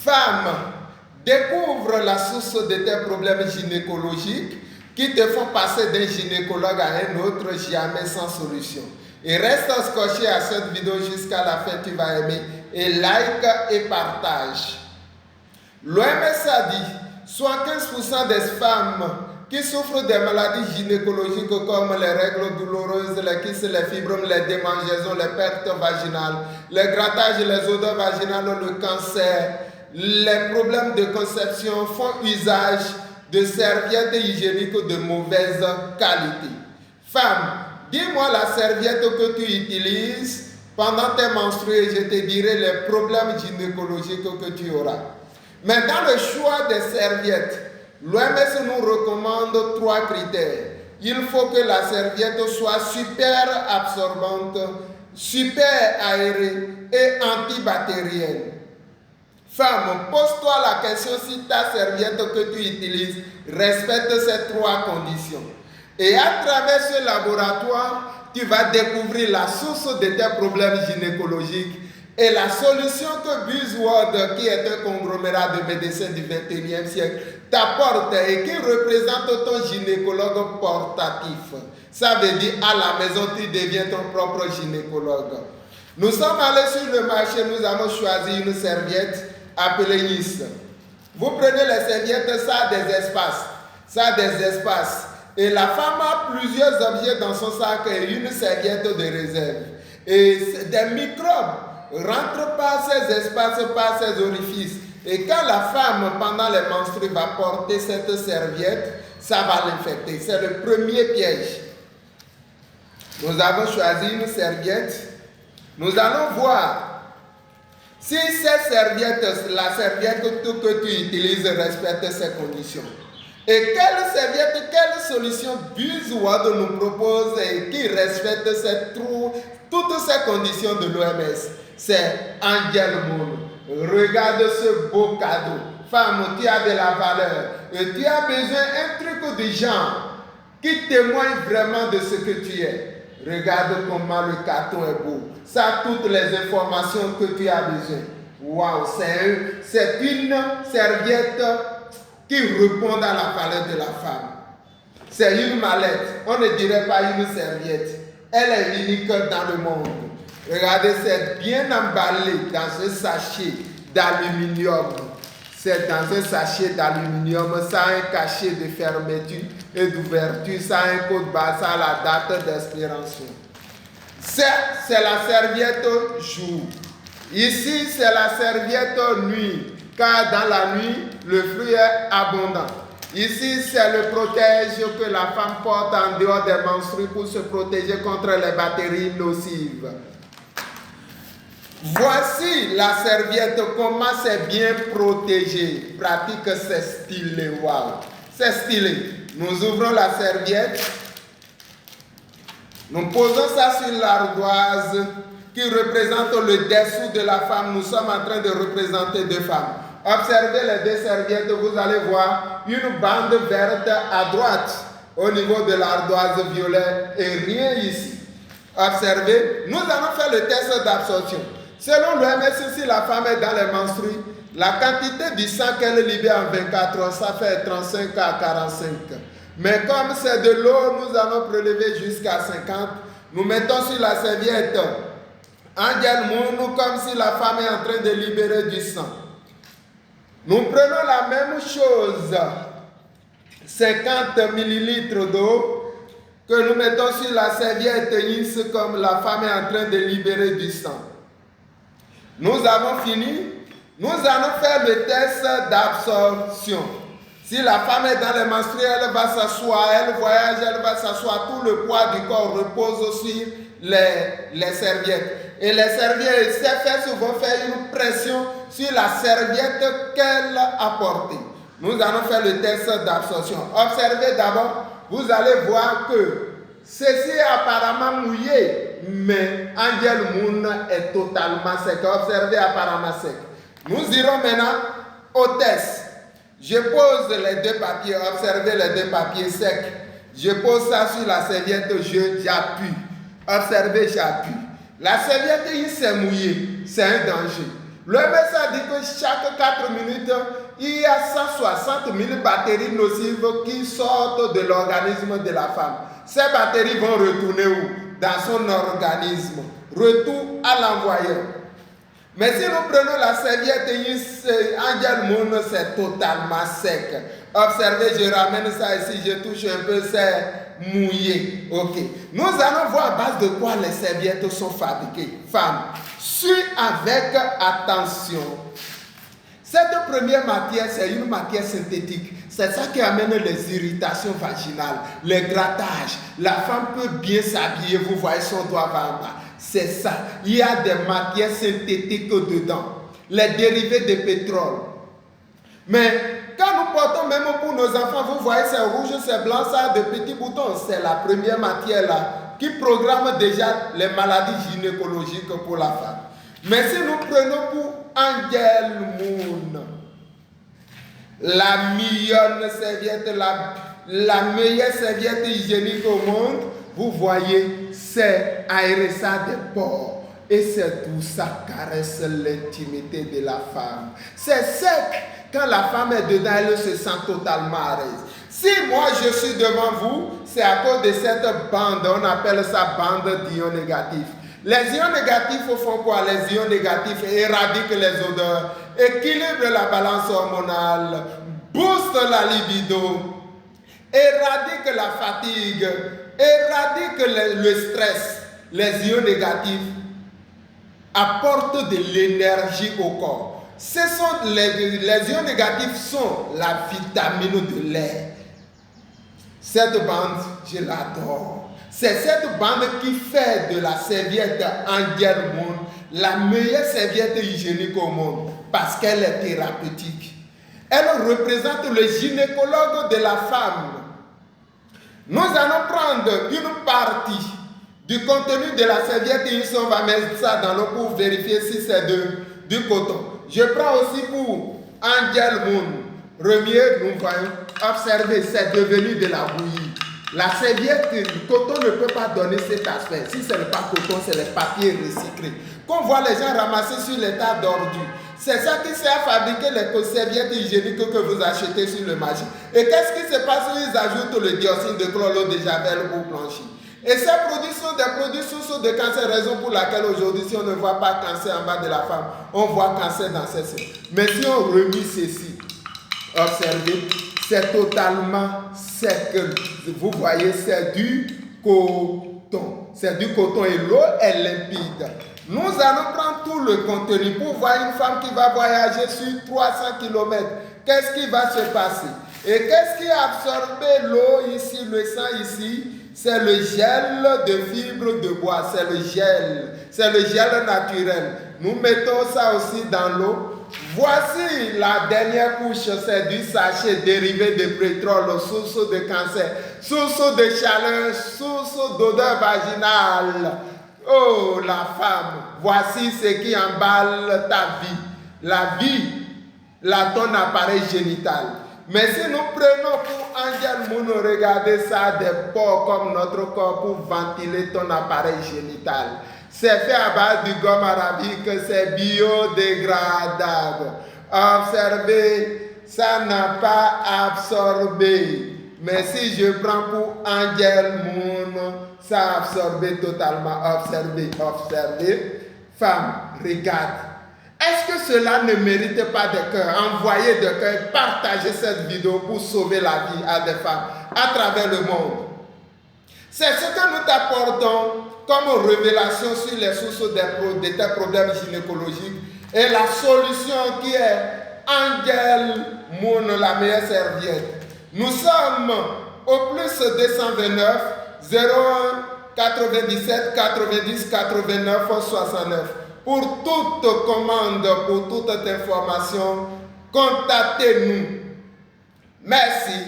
Femme, découvre la source de tes problèmes gynécologiques qui te font passer d'un gynécologue à un autre, jamais sans solution. Et reste scotché à cette vidéo jusqu'à la fin, tu vas aimer. Et like et partage. L'OMS a dit, 75% des femmes qui souffrent des maladies gynécologiques comme les règles douloureuses, les kystes, les fibromes, les démangeaisons, les pertes vaginales, les grattages, les odeurs vaginales, le cancer, les problèmes de conception font usage de serviettes hygiéniques de mauvaise qualité. Femme, dis-moi la serviette que tu utilises pendant tes menstrues et je te dirai les problèmes gynécologiques que tu auras. Mais dans le choix des serviettes, l'OMS nous recommande 3 critères. Il faut que la serviette soit super absorbante, super aérée et antibactérienne. Femme, pose-toi la question si ta serviette que tu utilises respecte ces 3 conditions. Et à travers ce laboratoire, tu vas découvrir la source de tes problèmes gynécologiques et la solution que Buzzword, qui est un conglomérat de médecins du 21e siècle, t'apporte et qui représente ton gynécologue portatif. Ça veut dire à la maison, tu deviens ton propre gynécologue. Nous sommes allés sur le marché, nous avons choisi une serviette appelée Nice. Vous prenez les serviettes, ça a des espaces. Ça a des espaces. Et la femme a plusieurs objets dans son sac et une serviette de réserve. Et des microbes rentrent par ces espaces, par ces orifices. Et quand la femme, pendant les menstrues, va porter cette serviette, ça va l'infecter. C'est le premier piège. Nous avons choisi une serviette. Nous allons voir si cette serviette, la serviette que tu utilises respecte ces conditions. Et quelle serviette, quelle solution Buzzword nous propose et qui respecte toutes ces conditions de l'OMS? C'est Angel Moon. Regarde ce beau cadeau. Femme, tu as de la valeur. Et tu as besoin d'un truc de genre qui témoigne vraiment de ce que tu es. Regarde comment le carton est beau. Ça a toutes les informations que tu as besoin. Waouh, c'est une serviette qui répond à la valeur de la femme. C'est une mallette. On ne dirait pas une serviette. Elle est unique dans le monde. Regardez, c'est bien emballé dans un sachet d'aluminium. C'est dans un sachet d'aluminium. Ça a un cachet de fermeture et d'ouverture. Ça a un code barre. Ça a la date d'expiration. C'est la serviette jour. Ici, c'est la serviette nuit. Car dans la nuit, le fruit est abondant. Ici, c'est le protège que la femme porte en dehors des menstrues pour se protéger contre les bactéries nocives. Voici la serviette, comment c'est bien protégé. Pratique, c'est stylé. Wow. C'est stylé. Nous ouvrons la serviette. Nous posons ça sur l'ardoise qui représente le dessous de la femme. Nous sommes en train de représenter 2 femmes. Observez les 2 serviettes, vous allez voir une bande verte à droite au niveau de l'ardoise violet et rien ici. Observez, nous allons faire le test d'absorption. Selon l'OMS, si la femme est dans les menstrues, la quantité du sang qu'elle libère en 24 heures, ça fait 35 à 45. Mais comme c'est de l'eau, nous allons prélever jusqu'à 50. Nous mettons sur la serviette Angel Moon comme si la femme est en train de libérer du sang. Nous prenons la même chose, 50 ml d'eau, que nous mettons sur la serviette Nice comme la femme est en train de libérer du sang. Nous avons fini. Nous allons faire le test d'absorption. Si la femme est dans les menstrues, elle va s'asseoir, elle voyage, elle va s'asseoir. Tout le poids du corps repose sur les serviettes. Et les serviettes, ces fesses vont faire une pression sur la serviette qu'elle a portée. Nous allons faire le test d'absorption. Observez d'abord, vous allez voir que ceci est apparemment mouillé, mais Angel Moon est totalement sec. Observez apparemment sec. Nous irons maintenant au test. Je pose les 2 papiers, observez les 2 papiers secs. Je pose ça sur la serviette, j'appuie. Observez, j'appuie. La serviette, il s'est mouillée, c'est un danger. Le MSA dit que chaque 4 minutes, il y a 160 000 batteries nocives qui sortent de l'organisme de la femme. Ces batteries vont retourner où? Dans son organisme. Retour à l'envoyeur. Mais si nous prenons la serviette Angel Moon, c'est totalement sec. Observez, je ramène ça ici, je touche un peu, c'est mouillé. Ok. Nous allons voir à base de quoi les serviettes sont fabriquées. Femmes, suis avec attention. Cette première matière, c'est une matière synthétique. C'est ça qui amène les irritations vaginales, les grattages. La femme peut bien s'habiller, vous voyez son doigt en bas. C'est ça. Il y a des matières synthétiques dedans. Les dérivés de pétrole. Mais quand nous portons même pour nos enfants, vous voyez c'est rouge, c'est blanc, ça a de petits boutons. C'est la première matière là qui programme déjà les maladies gynécologiques pour la femme. Mais si nous prenons pour Angel Moon, la meilleure serviette, la meilleure serviette hygiénique au monde, vous voyez, c'est aérer ça des pores. Et c'est tout ça caresse l'intimité de la femme. C'est sec. Quand la femme est dedans, elle se sent totalement à l'aise. Si moi je suis devant vous, c'est à cause de cette bande, on appelle ça bande d'ions négatifs. Les ions négatifs font quoi? Les ions négatifs éradiquent les odeurs, équilibrent la balance hormonale, boostent la libido, éradiquent la fatigue, éradiquent le stress. Les ions négatifs apportent de l'énergie au corps. Les ions négatifs sont la vitamine de l'air. Cette bande, je l'adore. C'est cette bande qui fait de la serviette Angel Moon la meilleure serviette hygiénique au monde parce qu'elle est thérapeutique. Elle représente le gynécologue de la femme. Nous allons prendre une partie du contenu de la serviette et on va mettre ça dans l'eau pour vérifier si c'est du coton. Je prends aussi pour Angel Moon. Remuer, nous voyons, observez, c'est devenu de la bouillie. La serviette, le coton ne peut pas donner cet aspect. Si ce n'est pas coton, c'est les papiers recyclés. Qu'on voit les gens ramasser sur les tas d'ordures. C'est ça qui sert à fabriquer les serviettes hygiéniques que vous achetez sur le marché. Et qu'est-ce qui se passe? Ils ajoutent le dioxyde de chlore, de javel pour blanchir. Et ces produits sont des produits sources de cancer, raison pour laquelle aujourd'hui, si on ne voit pas cancer en bas de la femme, on voit cancer dans ses seins. Mais si on remet ceci, observez, c'est totalement sec. Vous voyez, c'est du coton. C'est du coton et l'eau est limpide. Nous allons prendre tout le contenu pour voir une femme qui va voyager sur 300 km. Qu'est-ce qui va se passer? Et qu'est-ce qui a absorbé l'eau ici, le sang ici? C'est le gel de fibres de bois. C'est le gel naturel. Nous mettons ça aussi dans l'eau. Voici la dernière couche, c'est du sachet dérivé de pétrole, source de cancer, source de chaleur, source d'odeur vaginale. Oh la femme, voici ce qui emballe ta vie, ton appareil génital. Mais si nous prenons pour Angel Moon, regardez ça, des pores comme notre corps pour ventiler ton appareil génital. C'est fait à base du gomme arabique, c'est biodégradable. Observez, ça n'a pas absorbé. Mais si je prends pour Angel Moon, ça a absorbé totalement. Observez. Femme, regarde. Est-ce que cela ne mérite pas de cœur? Envoyez de cœur, partagez cette vidéo pour sauver la vie à des femmes à travers le monde. C'est ce que nous t'apportons comme révélation sur les sources de tes problèmes gynécologiques et la solution qui est Angel Moon, la meilleure serviette. Nous sommes au plus 229 01 97 90 89 69. Pour toute commande, pour toute information, contactez-nous. Merci.